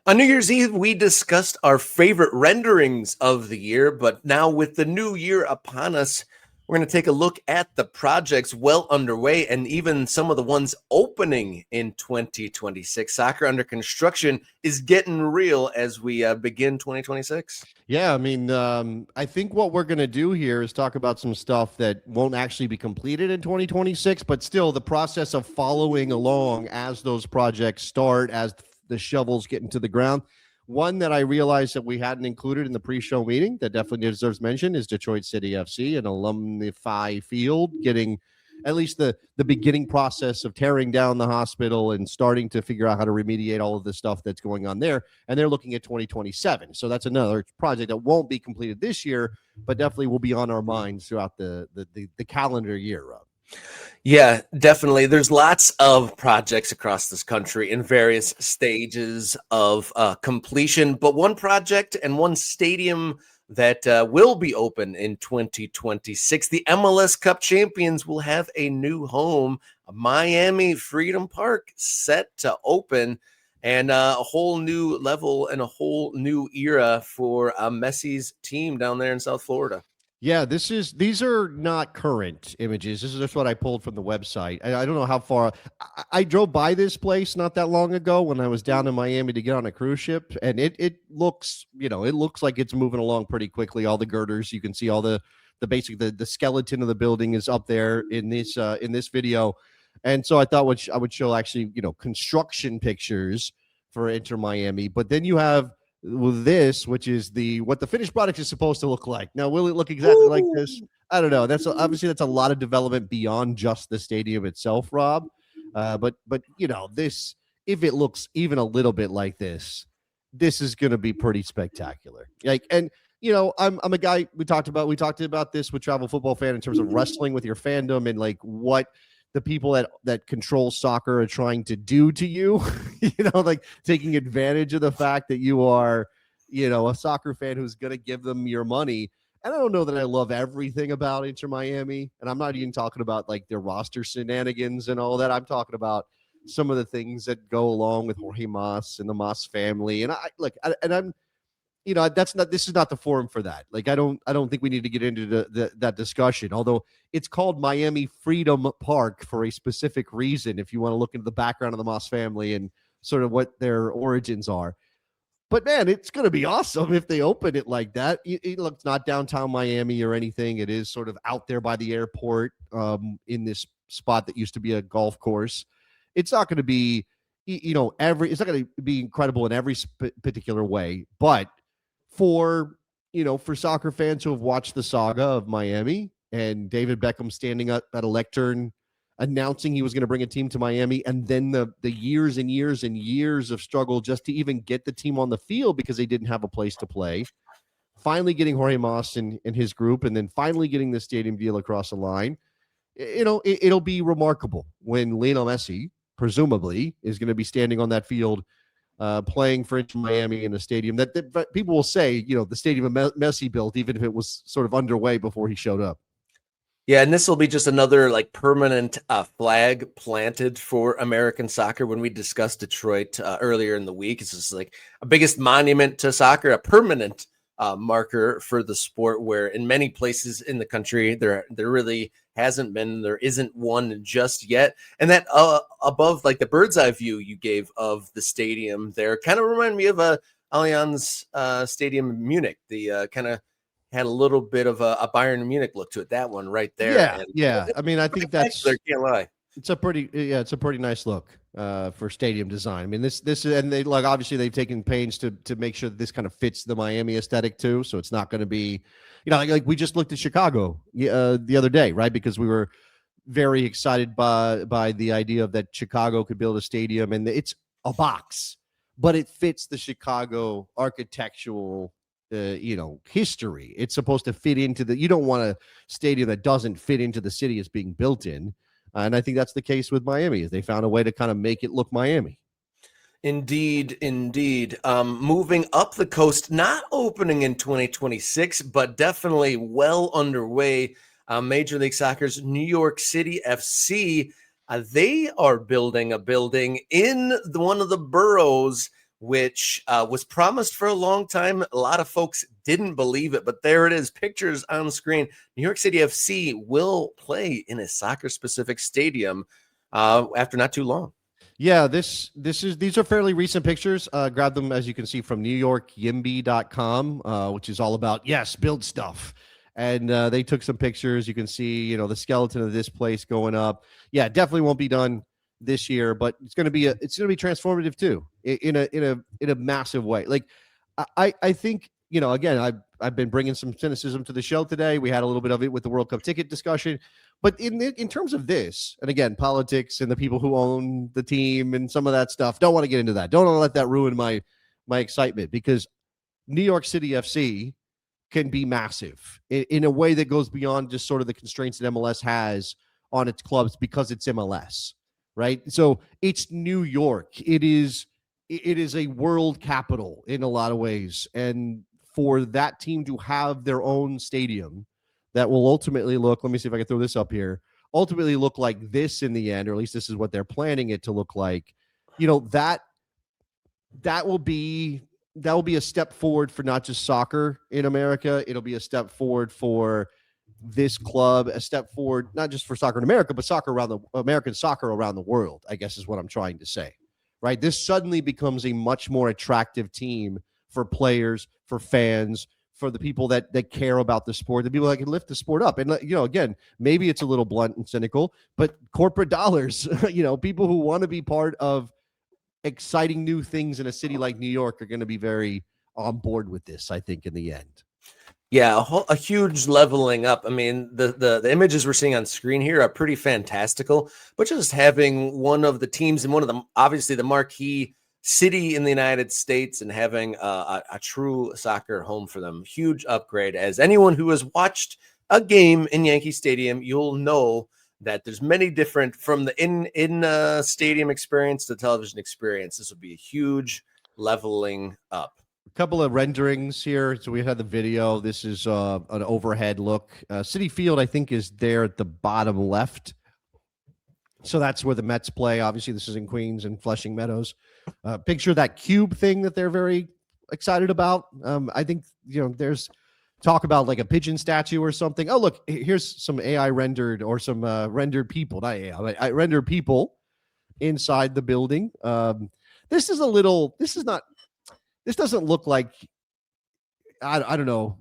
On New Year's Eve, we discussed our favorite renderings of the year, but now with the new year upon us, we're going to take a look at the projects well underway and even some of the ones opening in 2026. Soccer under construction is getting real as we begin 2026. Yeah, I mean, I think what we're going to do here is talk about some stuff that won't actually be completed in 2026, but still the process of following along as those projects start, as the shovels get into the ground. One that I realized that we hadn't included in the pre-show meeting that definitely deserves mention is Detroit City FC, an alumni field, getting at least the beginning process of tearing down the hospital and starting to figure out how to remediate all of the stuff that's going on there. And they're looking at 2027. So that's another project that won't be completed this year, but definitely will be on our minds throughout the calendar year, Rob. Yeah, definitely. There's lots of projects across this country in various stages of completion, but one project and one stadium that will be open in 2026. The MLS Cup champions will have a new home, Miami Freedom Park, set to open, and a whole new level and a whole new era for Messi's team down there in South Florida. Yeah, these are not current images. This is just what I pulled from the website. I don't know how far I drove by this place not that long ago when I was down in Miami to get on a cruise ship, and it looks, it looks like it's moving along pretty quickly. All the girders, you can see all the the skeleton of the building is up there in this video. And so I thought I would show actually, construction pictures for Inter Miami, but then you have with this, which is what the finished product is supposed to look like. Now, will it look exactly like this? I don't know. That's a lot of development beyond just the stadium itself, Rob. But this, if it looks even a little bit like this is going to be pretty spectacular. I'm a guy we talked about this with Travel Football Fan in terms of wrestling with your fandom and like what the people that control soccer are trying to do to you, like taking advantage of the fact that you are, a soccer fan who's going to give them your money. And I don't know that I love everything about Inter Miami. And I'm not even talking about like their roster shenanigans and all that. I'm talking about some of the things that go along with Jorge Mas and the Mas family. And I'm, this is not the forum for that. Like, I don't think we need to get into that discussion, although it's called Miami Freedom Park for a specific reason. If you want to look into the background of the Moss family and sort of what their origins are, but man, it's going to be awesome if they open it like that. It's not downtown Miami or anything. It is sort of out there by the airport, in this spot that used to be a golf course. It's not going to be, it's not going to be incredible in every particular way, but for soccer fans who have watched the saga of Miami and David Beckham standing up at a lectern announcing he was going to bring a team to Miami, and then the years and years and years of struggle just to even get the team on the field because they didn't have a place to play, finally getting Jorge Mas and his group, and then finally getting the stadium deal across the line. It'll be remarkable when Lionel Messi presumably is going to be standing on that field playing for Inter Miami in a stadium that people will say, the stadium Messi built, even if it was sort of underway before he showed up. Yeah, and this will be just another like permanent flag planted for American soccer. When we discussed Detroit earlier in the week, it's just like a biggest monument to soccer, a permanent marker for the sport, where in many places in the country there really hasn't been, there isn't one just yet. And that above, like the bird's eye view you gave of the stadium there, kind of remind me of Allianz Stadium in Munich. The kind of had a little bit of a Bayern Munich look to it. That one right there. Yeah. I mean, I think that's, can't lie. It's a pretty nice look for stadium design. I mean, this and they like obviously they've taken pains to make sure that this kind of fits the Miami aesthetic too. So it's not going to be, like we just looked at Chicago the other day, right? Because we were very excited by the idea of that Chicago could build a stadium, and it's a box, but it fits the Chicago architectural history. It's supposed to fit into you don't want a stadium that doesn't fit into the city it's being built in. And I think that's the case with Miami, is they found a way to kind of make it look Miami. Indeed. Moving up the coast, not opening in 2026, but definitely well underway. Major League Soccer's New York City FC, they are building a building in one of the boroughs which was promised for a long time. A lot of folks didn't believe it, but there it is. Pictures on the screen. New York City FC will play in a soccer-specific stadium after not too long. Yeah, these are fairly recent pictures. Grab them, as you can see, from NewYorkYimby.com, which is all about, yes, build stuff. And they took some pictures. You can see, the skeleton of this place going up. Yeah, definitely won't be done this year, but it's going to be transformative too, in a massive way. Like, I think, again, I've been bringing some cynicism to the show today. We had a little bit of it with the World Cup ticket discussion, but in terms of this, and again, politics and the people who own the team and some of that stuff, don't want to get into that. Don't want to let that ruin my excitement, because New York City FC can be massive in a way that goes beyond just sort of the constraints that MLS has on its clubs, because it's MLS, right? So it's New York. It is a world capital in a lot of ways. And for that team to have their own stadium that will ultimately look, let me see if I can throw this up here, ultimately look like this in the end, or at least this is what they're planning it to look like, that will be a step forward for not just soccer in America. It'll be a step forward for this club, a step forward, not just for soccer in America, but American soccer around the world, I guess is what I'm trying to say, right? This suddenly becomes a much more attractive team for players, for fans, for the people that care about the sport, the people that can lift the sport up. And, again, maybe it's a little blunt and cynical, but corporate dollars, people who want to be part of exciting new things in a city like New York are going to be very on board with this, I think, in the end. Yeah, a huge leveling up. I mean, the images we're seeing on screen here are pretty fantastical, but just having one of the teams in one of them, obviously the marquee city in the United States, and having a true soccer home for them, huge upgrade. As anyone who has watched a game in Yankee Stadium, you'll know that there's many different, from the in stadium experience to television experience. This will be a huge leveling up. A couple of renderings here. So we had the video. This is an overhead look. Citi Field, I think, is there at the bottom left. So that's where the Mets play. Obviously, this is in Queens and Flushing Meadows. Picture that cube thing that they're very excited about. I think, there's talk about like a pigeon statue or something. Oh, look, here's some AI rendered, or some rendered people, not AI, rendered people inside the building. This doesn't look like, I don't know.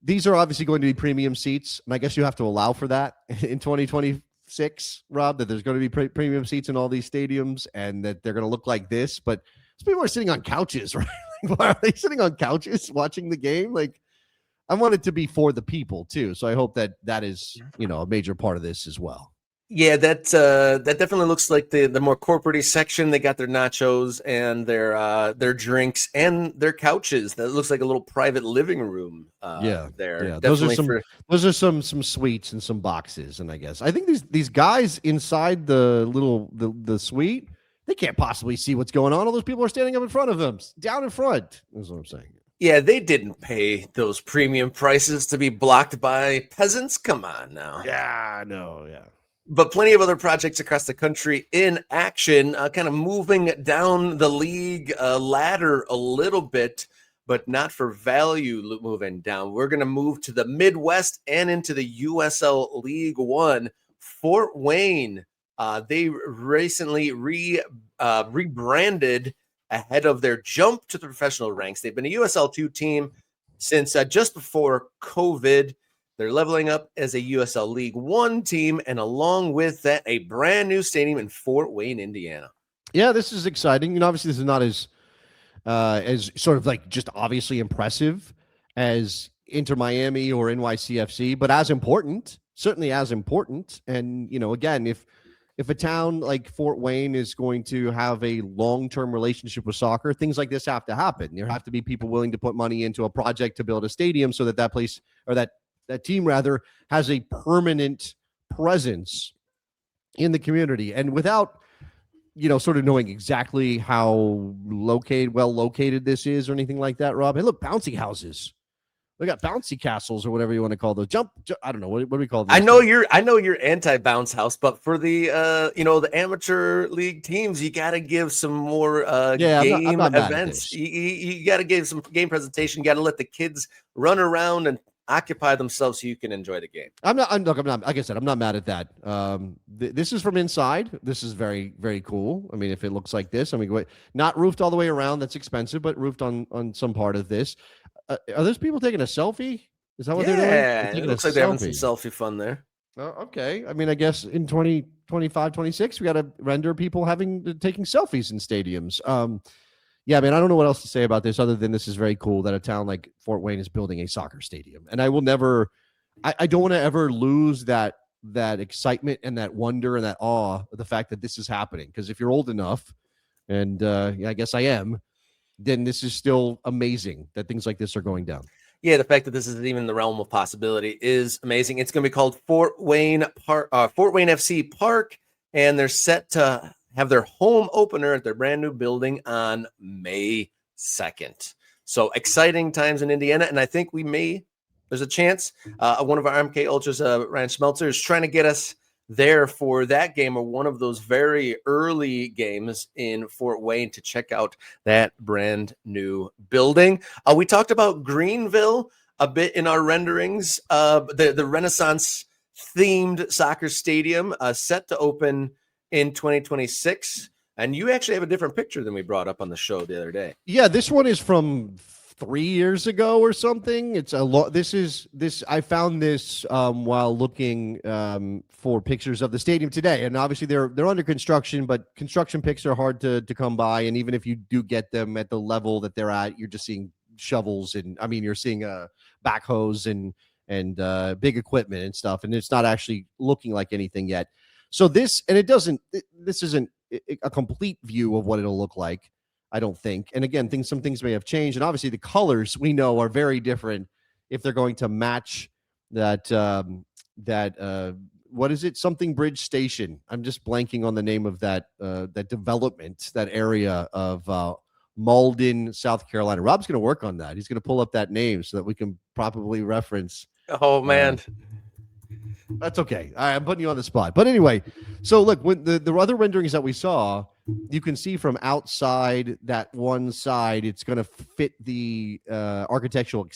These are obviously going to be premium seats, and I guess you have to allow for that in 2026, Rob, that there's going to be premium seats in all these stadiums, and that they're going to look like this. But people are sitting on couches, right? Why are they sitting on couches watching the game? Like, I want it to be for the people too. So I hope that is, a major part of this as well. Yeah, that definitely looks like the more corporate-y section. They got their nachos and their drinks and their couches. That looks like a little private living room. There. Yeah. Those are some suites and some boxes. And I guess I think these guys inside the suite, they can't possibly see what's going on. All those people are standing up in front of them, down in front. That's what I'm saying. Yeah, they didn't pay those premium prices to be blocked by peasants. Come on now. Yeah, I know. Yeah. But plenty of other projects across the country in action, kind of moving down the league ladder a little bit, but not for value moving down. We're going to move to the Midwest and into the USL League One. Fort Wayne, they recently rebranded ahead of their jump to the professional ranks. They've been a USL 2 team since just before COVID. They're leveling up as a USL League One team, and along with that, a brand new stadium in Fort Wayne, Indiana. Yeah, this is exciting. Obviously, this is not as sort of like just obviously impressive as Inter Miami or NYCFC, but as important, certainly as important. And, again, if a town like Fort Wayne is going to have a long-term relationship with soccer, things like this have to happen. There have to be people willing to put money into a project to build a stadium so that place, or that team rather, has a permanent presence in the community. And without, sort of knowing exactly how well located this is or anything like that, Rob, hey, look, bouncy houses. They got bouncy castles or whatever you want to call those. Jump I don't know. What do we call them? I know you're anti-bounce house, but for the the amateur league teams, you got to give some more game I'm not events. You got to give some game presentation. You got to let the kids run around and occupy themselves so you can enjoy the game. I'm not. Like I said, I'm not mad at that. This is from inside. This is very, very cool. I mean, if it looks like this, I mean, not roofed all the way around. That's expensive, but roofed on some part of this. Are those people taking a selfie? Is that what they're doing? Yeah, it looks like they're having some selfie fun there. Okay. I mean, I guess in 2025, 26, we got to render people taking selfies in stadiums. Yeah, man, I don't know what else to say about this other than this is very cool that a town like Fort Wayne is building a soccer stadium. And I will never, I don't want to ever lose that excitement and that wonder and that awe of the fact that this is happening. Because if you're old enough, and I guess I am, then this is still amazing that things like this are going down. Yeah, the fact that this is even in the realm of possibility is amazing. It's going to be called Fort Wayne FC Park, and they're set to have their home opener at their brand new building on May 2nd. So exciting times in Indiana, and I think there's a chance one of our MK Ultras, Ryan Schmelzer, is trying to get us there for that game or one of those very early games in Fort Wayne to check out that brand new building. We talked about Greenville a bit in our renderings. The Renaissance themed soccer stadium set to open in 2026. And you actually have a different picture than we brought up on the show the other day. Yeah, this one is from 3 years ago or something. It's a lot. I found this while looking for pictures of the stadium today, and obviously they're under construction, but construction pics are hard to come by, and even if you do get them at the level that they're at, you're just seeing shovels, and I mean you're seeing backhoes and big equipment and stuff, and it's not actually looking like anything yet. So this isn't a complete view of what it'll look like, I don't think. And again, some things may have changed. And obviously the colors we know are very different if they're going to match that what is it? Something Bridge Station. I'm just blanking on the name of that development, that area of Malden, South Carolina. Rob's going to work on that. He's going to pull up that name so that we can properly reference. Oh, man. That's okay. I'm putting you on the spot. But anyway, so look, when the other renderings that we saw, you can see from outside that one side, it's going to fit the architectural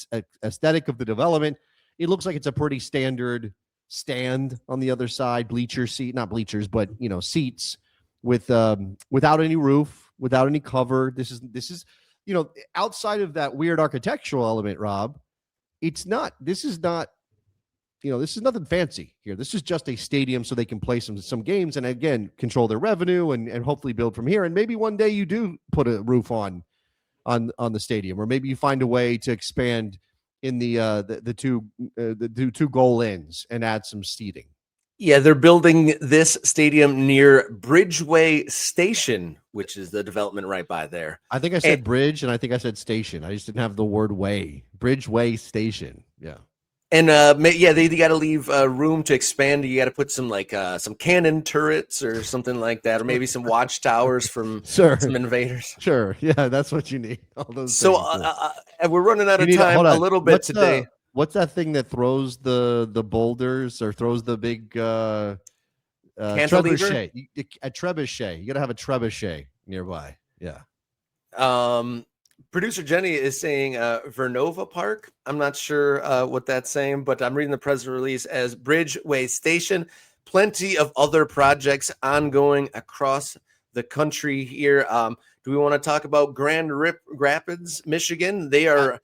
aesthetic of the development. It looks like it's a pretty standard stand on the other side, not bleachers, but seats without any roof, without any cover. This is outside of that weird architectural element, Rob. This is nothing fancy here. This is just a stadium so they can play some games and again control their revenue and hopefully build from here. And maybe one day you do put a roof on the stadium, or maybe you find a way to expand in the two goal ends and add some seating. Yeah, they're building this stadium near Bridgeway Station, which is the development right by there. I think I said bridge and I think I said station. I just didn't have the word way. Bridgeway Station. Yeah. And they got to leave room to expand. You got to put some some cannon turrets or something like that, or maybe some watchtowers from some invaders. Sure, yeah, that's what you need. All those. So we're running out of time a little bit today. What's that thing that throws the boulders or throws the big trebuchet? A trebuchet. You got to have a trebuchet nearby. Yeah. Producer Jenny is saying Vernova Park. I'm not sure what that's saying, but I'm reading the press release as Bridgeway Station. Plenty of other projects ongoing across the country here. Do we want to talk about Grand Rapids, Michigan? They are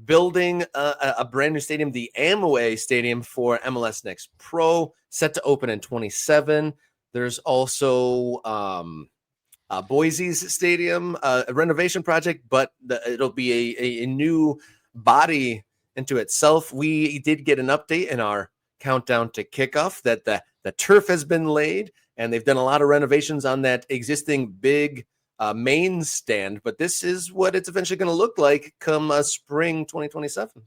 building a brand new stadium, the Amway Stadium for MLS Next Pro, set to open in 2027. There's also Boise's stadium, a renovation project, but it'll be a new body into itself. We did get an update in our countdown to kickoff that the turf has been laid, and they've done a lot of renovations on that existing big main stand. But this is what it's eventually going to look like come spring 2027.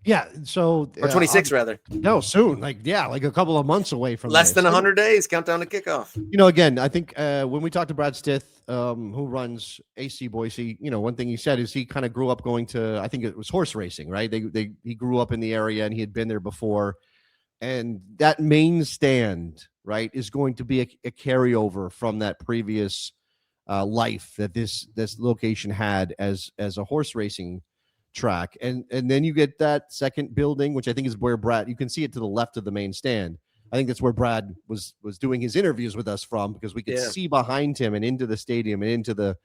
Yeah. So or 26 rather. No, soon. Like a couple of months away from Less this. than 100 days. Countdown to kickoff. Again, I think when we talked to Brad Stith, who runs AC Boise, one thing he said is he kind of grew up going to, I think it was horse racing, right? He grew up in the area and he had been there before. And that main stand, right, is going to be a carryover from that previous life that this location had as a horse racing track. And then you get that second building, which I think is where Brad, you can see it to the left of the main stand. I think that's where Brad was doing his interviews with us from, because we could see behind him and into the stadium and into the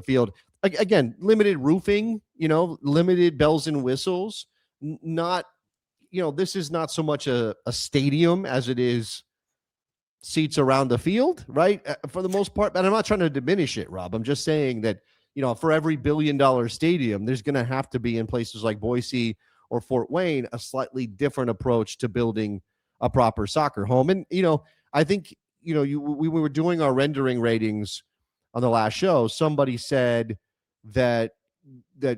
field. Again, limited roofing, limited bells and whistles. Not, this is not so much a stadium as it is seats around the field, right? For the most part. And I'm not trying to diminish it, Rob. I'm just saying that, for every $1 billion stadium, there's going to have to be, in places like Boise or Fort Wayne, a slightly different approach to building a proper soccer home. And, I think, we were doing our rendering ratings on the last show. Somebody said that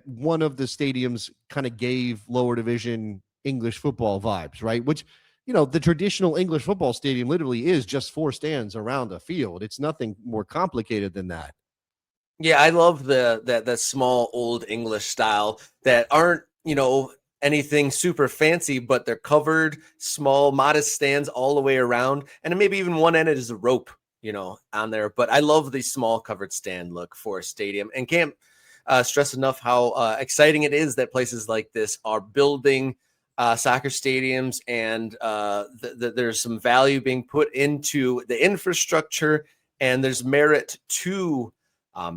one of the stadiums kind of gave lower division English football vibes, right? Which, the traditional English football stadium literally is just 4 stands around a field. It's nothing more complicated than that. Yeah, I love that small old English style that aren't, anything super fancy, but they're covered, small, modest stands all the way around. And maybe even one end is a rope, on there. But I love the small covered stand look for a stadium, and can't stress enough how exciting it is that places like this are building soccer stadiums, and there's some value being put into the infrastructure, and there's merit to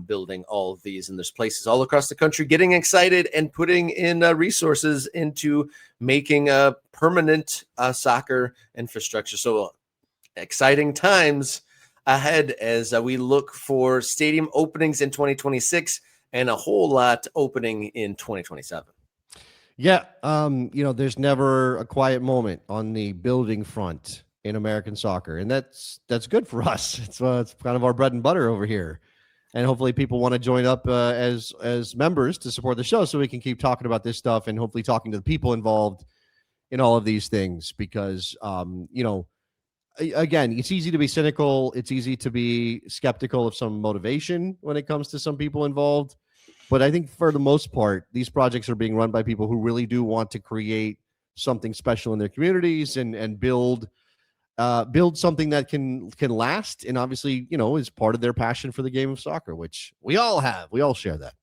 building all of these. And there's places all across the country getting excited and putting in resources into making a permanent soccer infrastructure. So exciting times ahead as we look for stadium openings in 2026 and a whole lot opening in 2027. Yeah. There's never a quiet moment on the building front in American soccer. And that's good for us. It's kind of our bread and butter over here. And hopefully people want to join up as members to support the show, so we can keep talking about this stuff and hopefully talking to the people involved in all of these things. Because, again, it's easy to be cynical. It's easy to be skeptical of some motivation when it comes to some people involved. But I think for the most part, these projects are being run by people who really do want to create something special in their communities and build something that can last, and obviously, is part of their passion for the game of soccer, which we all have. We all share that.